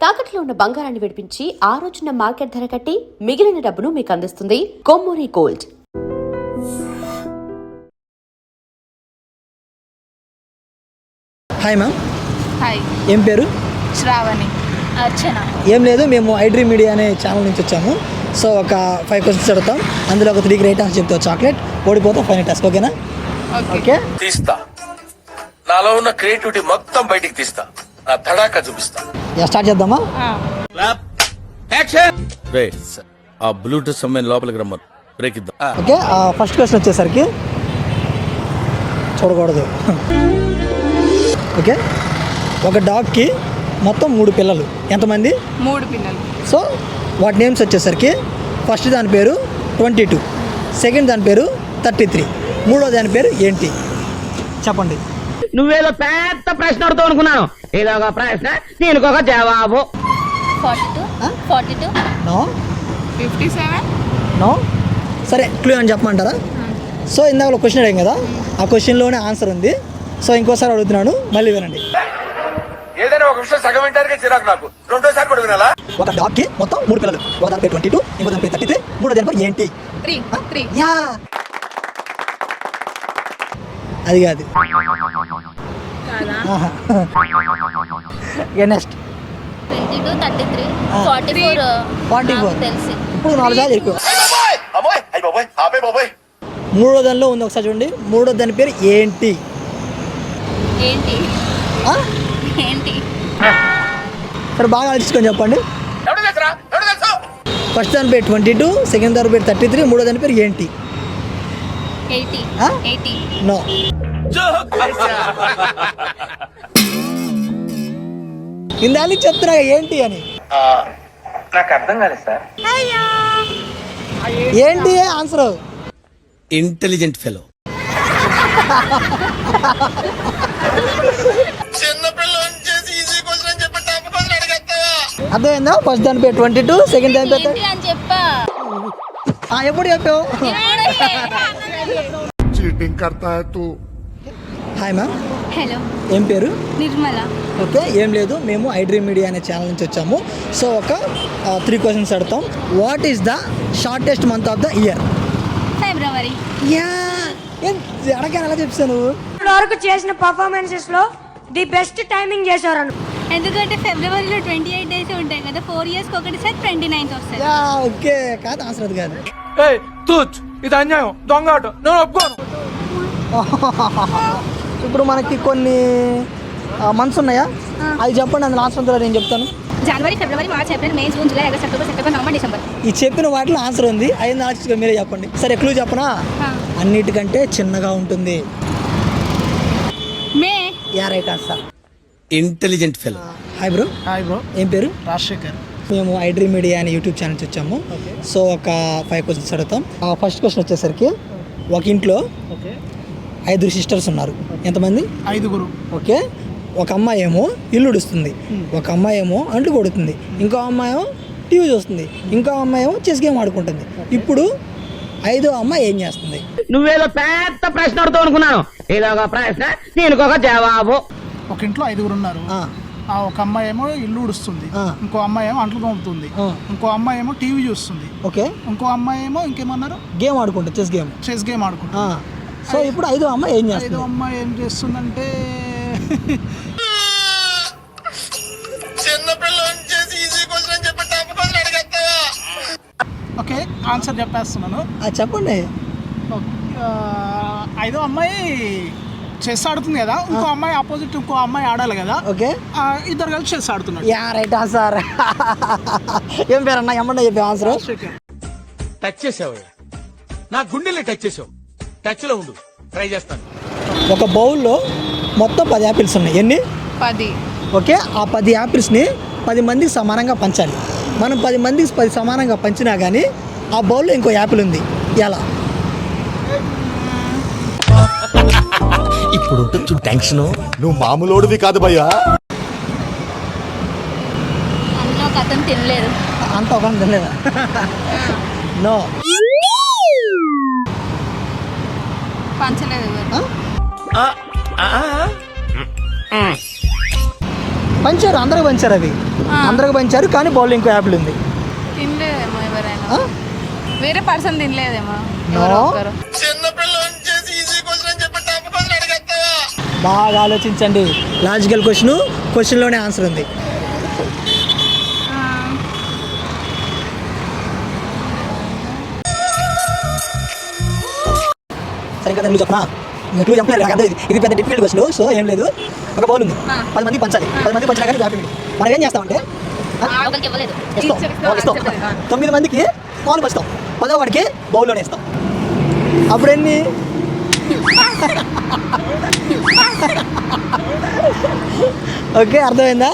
తాకట్లో ఉన్న బంగారాన్ని విడిపించి ఆ రోజున మార్కెట్ ధర కట్టి మిగిలిన డబ్బును మీకు అందిస్తుంది Kommuri gold. Hi ma'am. Hi. ఏం పేరు? శ్రావణి. అర్చన. ఏం లేదు, మేము ఐడ్రీమ్ మీడియా అనే ఛానల్ నుంచి వచ్చాము. సో ఒక 5 క్వశ్చన్స్ అడుగుతాం, అందులో ఒక 3 రైట్ ఆన్సర్ చెప్తావు చాక్లెట్, ఓడిపోతాం ఫైనల్ టాస్క్. ఓకేనా? ఓకే. తీస్తా, నాలో ఉన్న క్రియేటివిటీ మొత్తం బయటికి తీస్తా, నా తడాకా చూపిస్తా. స్టార్ట్ చేద్దామా? ఆ బ్లూటూత్ సమయం లోపలికి రమ్మను, బ్రేక్ ఇద్దాం. ఓకే. ఫస్ట్ క్వశ్చన్ వచ్చేసరికి చూడకూడదు. ఓకే. ఒక డాగ్కి మొత్తం 3 పిల్లలు, ఎంతమంది? 3 పిల్లలు. సో వాటి నేమ్స్ వచ్చేసరికి ఫస్ట్ దాని పేరు 22, సెకండ్ దాని పేరు 33, మూడో దాని పేరు ఏంటి? చెప్పండి. నువ్వేదో పెద్ద ప్రశ్న అడుగుతావు అనుకున్నాను, ఇదొక ప్రశ్న దీనికి ఒక జవాబు. 42 నో 57 నో. సరే, క్లూ అని చెప్పమంటారా? సో ఇందాక క్వశ్చన్ అడిగాం కదా, ఆ క్వశ్చన్లోనే ఆన్సర్ ఉంది. సో ఇంకోసారి అడుగుతున్నాను, మళ్ళీ వినండి. ఏదైనా ఒక విషయం సగం వింటానికి చిరాకు, నాకు రెండోసారి కూడా వినాలా? ఒక డాగ్కి మొత్తం 3 పిల్లలు, ఒక దాని పేరు 22, ఇంకో దాని పేరు 33, మూడో దాని పేరు ఏంటి? 3 యా, అది కాదు. నెక్స్ట్ 22 33 44 తెలిసి ఇప్పుడు 4 సార్లు ఎక్కువ. అమ్మాయి అయ్యి బాబాయ్, ఆపే బాబాయ్. మూడో దానిలో ఉంది, ఒకసారి చూడండి. మూడో దాని పేరు ఏంటి? ఏంటి ఆ? ఏంటి సరే, బాగా ఆలోచించుకొని చెప్పండి. ఎవడు తెలుసురా? ఎవడు తెలుసు? ఫస్ట్ దాని పేరు 22, సెకండ్ దాని పేరు 33, మూడో దాని పేరు ఏంటి? 80 నో. ఇందాక చెప్తున్నా ఏంటి అని. నాకు అర్థం కాలేదు సార్. ఏంటి ఆన్సర్? Intelligent fellow. అర్థమైందా? ఫస్ట్ దాని పేరు 22, సెకండ్ దాని పేరు అని చెప్పా. ఎప్పుడు చెప్పావు? चीटिंग करता है तू. Hi ma'am. హలో, ఏం పేరు? నిర్మల. ఓకే. ఏం లేదు, మేము ఐడ్రీమ్ మీడియా అనే ఛానల్ నుంచి వచ్చాము. సో ఒక 3 క్వశ్చన్స్ అడుగుతాం. What is the shortest month of the year? February. Yeah, అడగాను, ఎలా చెప్తాను? ఇప్పటివరకు చేసిన పర్ఫార్మెన్సెస్ లో ది బెస్ట్ టైమింగ్ చేశారు. ఎందుకంటే ఫిబ్రవరిలో 28 డేస్ ఉంటాయి కదా, 4 years ఒకటి సార్ 29th వస్తుంది. Yeah, okay. కాదు, ఆన్సర్ అది కాదు. ఇది అన్యాయం, దొంగ ఆట, నేను ఒప్పుకోను. ఇప్పుడు మనకి కొన్ని మంత్స్ ఉన్నాయా, అది చెప్పండి. అందులో ఆన్సర్ ఉంటుందో నేను చెప్తాను. January, February, March, April, May, June, July, August, October, September, November, December. ఈ చెప్పిన వాటిలో ఆన్సర్ ఉంది, అయింది ఆలోచించుకో, మీరే చెప్పండి. సరే, క్లూ చెప్పనా? అన్నిటికంటే చిన్నగా ఉంటుంది. May. Yeah, right answer. Intelligent fellow. Hi bro. Hi bro. ఏం పేరు? రాజశేఖర్. మేము ఐడ్రీమ్ మీడియా అనే యూట్యూబ్ ఛానల్ నుంచి వచ్చాము. సో ఒక 5 క్వశ్చన్స్ అడుగుతాం. ఫస్ట్ క్వశ్చన్ వచ్చేసరికి, ఒక ఇంట్లో 5 సిస్టర్స్ ఉన్నారు, ఎంతమంది? 5. ఓకే. ఒక అమ్మాయి ఏమో ఇల్లు ఉడుస్తుంది, ఒక అమ్మాయి ఏమో అంట్లు కొడుతుంది, ఇంకో అమ్మాయి ఏమో టీవీ చూస్తుంది, ఇంకో అమ్మాయి ఏమో చెస్ గేమ్ ఆడుకుంటుంది. ఇప్పుడు 5వ అమ్మాయి ఏం చేస్తుంది? నువ్వేదో పెద్ద ప్రశ్న అడుగుతావు అనుకున్నాను, ఇదొక ప్రశ్న దీనికి ఒక జవాబు. ఒక ఇంట్లో 5 ఉన్నారు. ఒక అమ్మాయి ఏమో ఇల్లు ఉడుస్తుంది, ఇంకో అమ్మాయి ఏమో అంట్లు తోముతుంది, ఇంకో అమ్మాయి ఏమో టీవీ చూస్తుంది, ఓకే. ఇంకో అమ్మాయి ఏమో ఇంకేమన్నారు, గేమ్ ఆడుకుంటుంది, చెస్ గేమ్ ఆడుకుంటుంది. సో ఇప్పుడు 5వ అమ్మాయి ఏం చేస్తుంది? 5వ అమ్మాయి ఏం చేస్తుందంటే ఓకే, ఆన్సర్ చెప్పేస్తున్నాను. చెప్పండి. 5వ అమ్మాయి చెస్ ఆడుతుంది కదా, ఇంకో అమ్మాయి ఆపోజిట్ ఇంకో అమ్మాయి ఆడాలి కదా. ఓకే. ఇద్దరు కలిసి చెస్ ఆడుతున్నారు. Yeah, right answer. ఏం పేరు అన్న? ఏమన్నా చెప్పే ఆన్సర్? టచ్ చేసావు, నా గుండెల్ని టచ్ చేసావు. టచ్ లో ఉండు, ట్రై చేస్తాను. ఒక బౌల్లో మొత్తం 10 యాపిల్స్ ఉన్నాయి. ఎన్ని? 10. ఓకే. ఆ 10 యాపిల్స్ని 10 మందికి సమానంగా పంచాలి. మనం 10 మందికి 10 సమానంగా పంచినా కానీ ఆ బౌల్లో ఇంకో యాపిల్ ఉంది. ఎలా? ఇప్పుడు టెన్షన్. నువ్వు మామూలోడివి కాదు భయ్యా. అందులో ఒక అతను తినలేదు. అంత ఒక తినలేదా? నో. పంచలేదు. పంచారు, అందరికి పంచారు అవి, అందరికి పంచారు. కానీ బౌల్లో ఇంకో యాపిల్ ఉంది. తినలేదేమో ఎవరైనా, ఆ? వేరే పర్సన్ తినలేదేమో. No. బాగా ఆలోచించండి. లాజికల్ క్వశ్చన్లోనే ఆన్సర్ ఉంది. సరే కదా, నువ్వు చెప్పనా? నువ్వు చెప్పలేదు నాకు అర్థం. ఇది పెద్ద డిఫికల్ట్ క్వశ్చన్. సో ఏం లేదు, ఒక బౌల్ ఉంది, 10 మంది పంచాలి. 10 మంది పంచినా కానీ హ్యాపీ. మనం ఏం చేస్తామంటే ఇస్తాం 9 మందికి పాలు పంచుతాం, 10వ వాడికి బౌల్లోనే ఇస్తాం. అప్పుడు ఎన్ని? ఓకే, అర్థమైందా?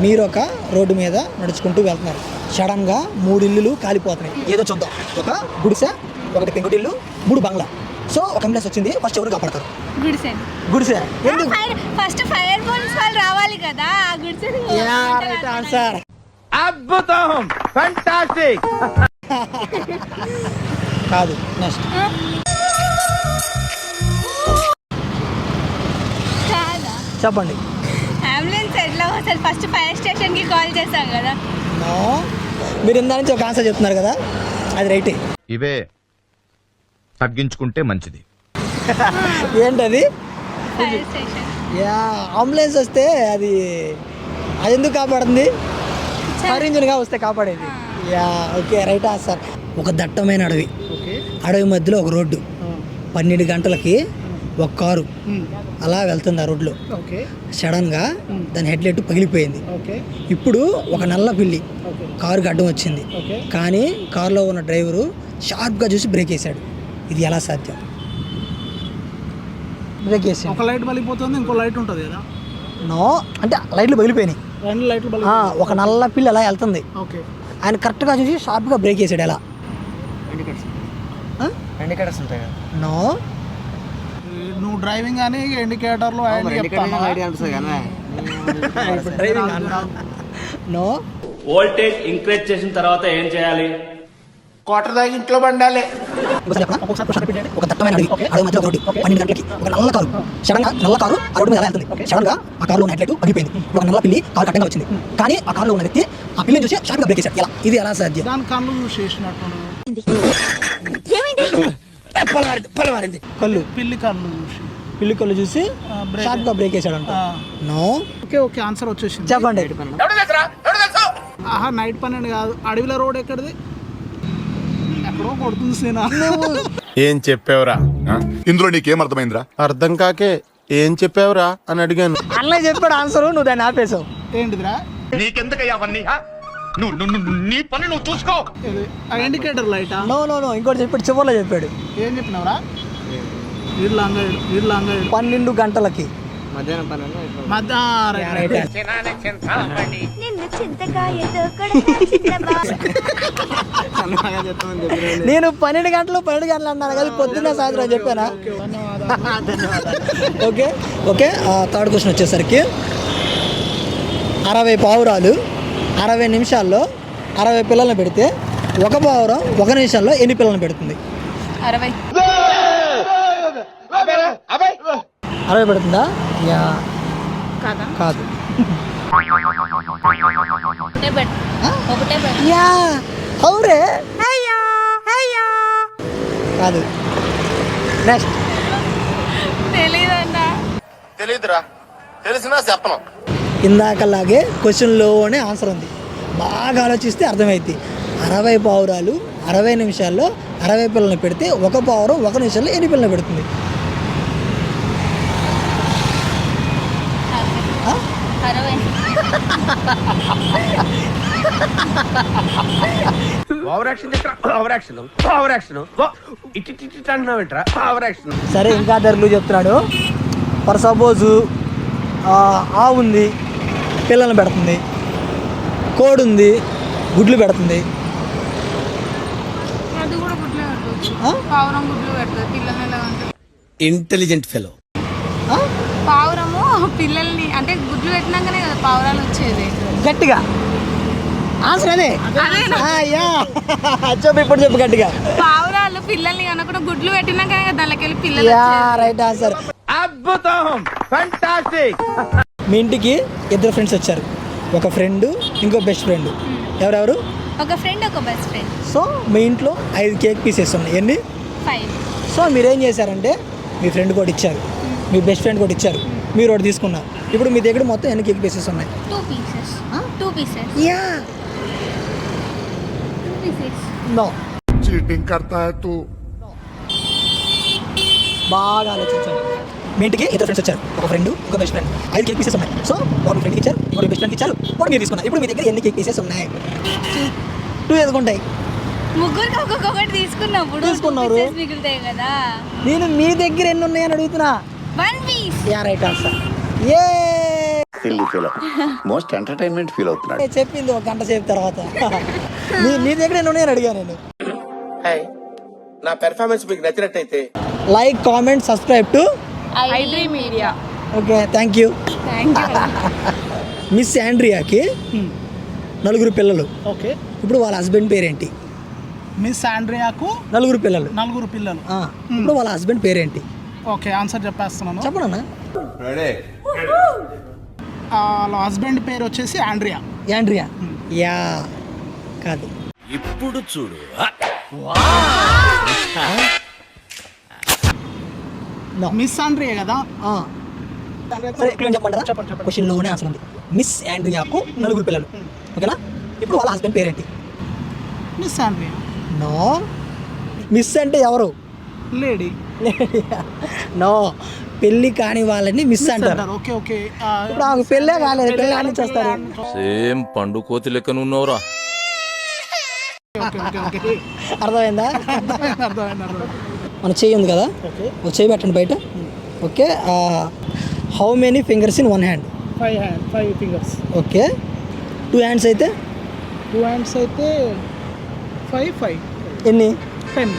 మీరు ఒక రోడ్డు మీద నడుచుకుంటూ వెళ్తున్నారు. సడన్గా 3 ఇల్లులు కాలిపోతున్నాయి. ఏదో చూద్దాం. ఒక గుడిసె, ఒకటి పెంకుటిల్లు, 3 బంగ్లా. సో ఒక అంబులెన్స్ వచ్చింది. ఫస్ట్ ఎవరు కాపాడతారు? గుడిసె. ఎందుకు? ఫస్ట్ ఫైర్ పోలీస్ వాళ్ళు రావాలి కదా. ఆన్సర్. అద్భుతం, ఫంటాస్టిక్. కాదు, నెక్స్ట్. చెప్పండి. అంబులెన్స్ ఎట్లా వస్తుంది? ఫస్ట్ ఫైర్ స్టేషన్ కి కాల్ చేస్తాం కదా. నో, మీరు ఇందా నుంచి ఒక ఆన్సర్ చెప్తున్నారు కదా, అది రైటే. ఇవే తగ్గించుకుంటే మంచిది. ఏంటది? Fire station. యా, అంబులెన్స్ వస్తే అది ఎందుకు కాపాడుతుంది? ఫైర్ ఇంజిన్గా వస్తే కాపాడేది. Yeah, okay, right answer. ఒక దట్టమైన అడవి, అడవి మధ్యలో ఒక రోడ్డు. 12 గంటలకి ఒక కారు అలా వెళ్తుంది ఆ రోడ్లో. సడన్గా దాని హెడ్లైట్ పగిలిపోయింది. ఇప్పుడు ఒక నల్ల పిల్లి కారుకి అడ్డం వచ్చింది. కానీ కారులో ఉన్న డ్రైవరు షార్ప్గా చూసి బ్రేక్ వేసాడు. ఇది ఎలా సాధ్యం? బ్రేక్ వేసాడు. ఒక లైట్ పలిపోతుంది, ఇంకో లైట్ ఉంటుంది కదా. నో, అంటే లైట్లు పగిలిపోయినాయి. 2 లైట్లు ఒక నల్ల పిల్లి అలా వెళ్తుంది. ఓకే, ఆయన కరెక్ట్గా చూసి షార్ప్గా బ్రేక్ వేసాడు. ఎలా? నో, నువ్వు డ్రైవింగ్ అని ఇండికేటర్లు నో. వోల్టేజ్ ఇంక్రీజ్ చేసిన తర్వాత ఏం చేయాలి? క్వార్టర్ దాకా ఇంట్లో బండాలి. ఒక దట్టమైన అడవి, అడవి మధ్య ఒక రోడ్డు, 12 గంటలకి ఒక నల్ల కారు. నల్ల కారు ఆ రోడ్డు మీద ఎలా వెళ్తుంది? సడన్గా ఆ కారులో ఉన్న హెడ్లైట్ పగిలిపోయింది. ఒక నల్ల పిల్లి కారు కట్టంగా వచ్చింది. కానీ ఆ కారులో ఉన్న వ్యక్తి ఆ పిల్లిని చూసి షార్ప్గా బ్రేక్ వేశాడు. ఎలా? ఇది ఎలా సాధ్యం? దాని కళ్ళు చూసేసినట్టు కళ్ళు, పిల్లి కళ్ళు చూసి పిల్లి కళ్ళు చూసి షార్ప్గా బ్రేక్ వేసాడంట. నో. ఓకే, ఆన్సర్ వచ్చేసింది. చెప్పండి. ఆహా, నైట్ 12 కాదు. అడవిలో రోడ్ ఎక్కడిది? ఎక్కడో కొడుతుంది సేనా. ఏం చెప్పావురా? ఇందులో నీకేం అర్థమైందిరా? అర్థం కాకే ఏం చెప్పావురా అని అడిగాను. అన్నయ్య చెప్పాడు ఆన్సర్, నువ్వు దాన్ని ఆపేసావు. ఏంటిదిరా? నీకెందుకయ్యా అవన్నీ? నీ పని నువ్వు చూసుకో. ఇండికేటర్ లైటా? నో నో నో, ఇంకోటి చెప్పాడు, చివరిలో చెప్పాడు. ఏం చెప్పినావురా? 12 గంటలకి నేను 12 గంటలు అన్నాను కదా, పొద్దున్న సాయంత్రం అని చెప్పానా? ఓకే ఓకే, థర్డ్ క్వశ్చన్ వచ్చేసరికి 60 పావురాలు 60 నిమిషాల్లో 60 పిల్లల్ని పెడితే ఒక పావురం 1 నిమిషంలో ఎన్ని పిల్లల్ని పెడుతుంది? 60 పెడుతుందా? యా, కాదు. యా, అవురే, కాదు. నెక్స్ట్. తెలీదురా, తెలిసినా చెప్పను. ఇందాకలాగే క్వశ్చన్లోనే ఆన్సర్ ఉంది. బాగా ఆలోచిస్తే అర్థమైంది. 60 పావురాలు 60 నిమిషాల్లో 60 పిల్లల్ని పెడితే ఒక పావురం 1 నిమిషంలో ఎన్ని పిల్లల్ని పెడుతుంది? సరే, ఇంకా ధరలు చెప్తున్నాడు. ఫర్ సపోజు ఆవు ఉంది, పిల్లల్ని పెడుతుంది. కోడి ఉంది, గుడ్లు పెడుతుంది. అది కూడా గుడ్లు పెట్టవచ్చు. పావురం గుడ్లు పెడుతుంది, పిల్లల్ని ఎలా ఉంటుంది? Intelligent fellow. పావురము పిల్లల్ని అంటే గుడ్లు పెట్టినాకనే కదా పావురాలు వచ్చేది. గట్టిగా ఆన్సర్ అదే. చెప్పు, ఇప్పుడు చెప్పు గట్టిగా. పావురాలు పిల్లల్ని కనుక గుడ్లు పెట్టినాకనే కదా దానికి వెళ్ళి పిల్లలు. Right answer. అద్భుతం, ఫంటాస్టిక్. మీ ఇంటికి ఇద్దరు ఫ్రెండ్స్ వచ్చారు, ఒక ఫ్రెండ్ ఇంకో బెస్ట్ ఫ్రెండ్. ఎవరెవరు? ఒక ఫ్రెండ్ ఒక బెస్ట్ ఫ్రెండ్. సో మీ ఇంట్లో 5 కేక్ పీసెస్ ఉన్నాయి. ఎన్ని? 5. సో మీరేం చేశారంటే మీ ఫ్రెండ్ కూడా ఇచ్చారు, మీ బెస్ట్ ఫ్రెండ్ కూడా ఇచ్చారు, మీరు ఒకటి తీసుకున్నారు. ఇప్పుడు మీ దగ్గర మొత్తం ఎన్ని కేక్ పీసెస్ ఉన్నాయి? 2 pieces. 2 pieces. Yeah 2 pieces. No. Cheating करता है तू. బాగా ఆలోచించండి. మీ ఇంటికి ఇద్దరు ఫ్రెండ్స్ వచ్చారు, ఒక ఫ్రెండ్ ఒక బెస్ట్ ఫ్రెండ్. 5 కేక్ పీసెస్ ఉన్నాయి. సో ఒక ఫ్రెండ్కి ఇచ్చారు, ఒక బెస్ట్ ఫ్రెండ్కి ఇచ్చారు, ఒకటి మీరు తీసుకున్నారు. ఇప్పుడు మీ దగ్గర ఎన్ని కేక్ పీసెస్ ఉన్నాయి? 2 ఎందుకుంటాయి? ముగ్గురికి ఒక్కొక్కటి తీసుకున్నప్పుడు తీసుకున్నారు. 2 pieces మిగులుతాయి కదా. నేను మీ దగ్గర ఎన్ని ఉన్నాయని అడుగుతున్నా. 1 piece. Yeah right answer. A most entertainment feel అవుతున్నాడు. చెప్పింది 1 గంట సేపు తర్వాత. మీ దగ్గర ఎన్ని ఉన్నాయని అడిగా నేను. నా పెర్ఫార్మెన్స్ మీకు నచ్చినట్టయితే like, comment, subscribe to iDream Media. Okay, thank you. Thank you. Miss ఆండ్రియాకి 4 పిల్లలు. ఓకే. ఇప్పుడు వాళ్ళ హస్బెండ్ పేరేంటి? మిస్ ఆండ్రియాకు 4 పిల్లలు. 4 పిల్లలు. ఇప్పుడు వాళ్ళ హస్బెండ్ పేరేంటి? ఓకే, ఆన్సర్ చెప్పేస్తున్నాను. చెప్పనన్నా. వాళ్ళ హస్బెండ్ పేరు వచ్చేసి ఆండ్రియా. యాండ్రియా. యా కాదు. ఇప్పుడు చూడు. మిస్ ఆండ్రియా కదా. సరే ఇక్కడ చెప్పంటారా? క్వశ్చన్లోనే ఆన్సర్ ఉంది. మిస్ ఆండ్రియాకు 4 పిల్లలు. ఓకేనా? ఇప్పుడు వాళ్ళ హస్బెండ్ పేరేంటి? Miss Andrea. నో. మిస్ అంటే ఎవరు? లేడీ. నో, పెళ్ళి కాని వాళ్ళని మిస్ అంటారు. Okay okay. ఇప్పుడు ఆమె పెళ్ళే కాలేదు, పెళ్ళి అని చేస్తారు. సేమ్ పండు కోతి లెక్కనున్నావురా. అర్థమైందా? అర్థమైంది. మన చెయ్యి ఉంది కదా, ఒక చెయ్యి పెట్టండి బయట. Okay. How many fingers in 1 hand? 5 fingers. Okay. 2 hands అయితే? 2 hands అయితే 5. ఎన్ని? 10.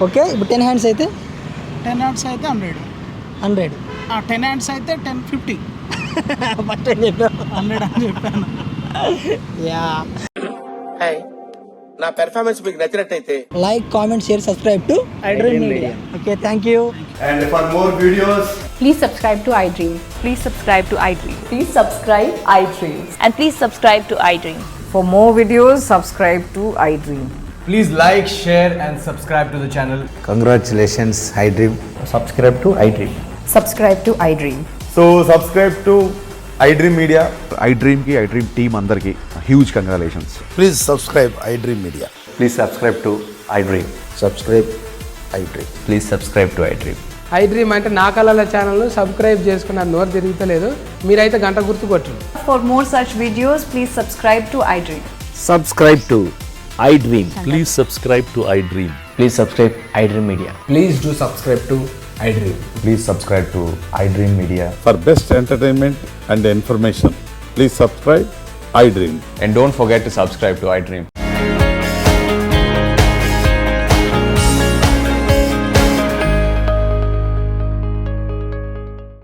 ఓకే. ఇప్పుడు 10 హ్యాండ్స్ అయితే? 10 hands అయితే 100. 100. 10 hands అయితే 50. ఫస్ట్ ఏం చెప్పావు? 100 అని చెప్పాను. యా. నా పెర్ఫార్మెన్స్ మీకు నచ్చినట్టయితే like, comment, share, subscribe to iDream Media. Okay, thank you. And for more videos, Please subscribe to iDream. Please subscribe to iDream. Please subscribe iDream. And please subscribe to iDream. For more videos, subscribe to iDream. Please like, share and subscribe to the channel. Congratulations, iDream. Subscribe to iDream. Subscribe to iDream. so subscribe to iDream Media. iDream की iDream team अंदर की huge congratulations. Please subscribe iDream Media. Please subscribe to iDream. Subscribe iDream. Please subscribe to iDream. iDream అంటే నా కళల ఛానల్ను subscribe చేసుకున్న నోరు తిరుగుతలేదు. మీరైతే గంట గుర్తు కొట్టండి. For more such videos, please subscribe to iDream. Subscribe to iDream. Please subscribe to iDream. Please subscribe iDream Media. Please do subscribe to iDream. Please subscribe to iDream Media. For best entertainment and information, please subscribe iDream. And don't forget to subscribe to iDream.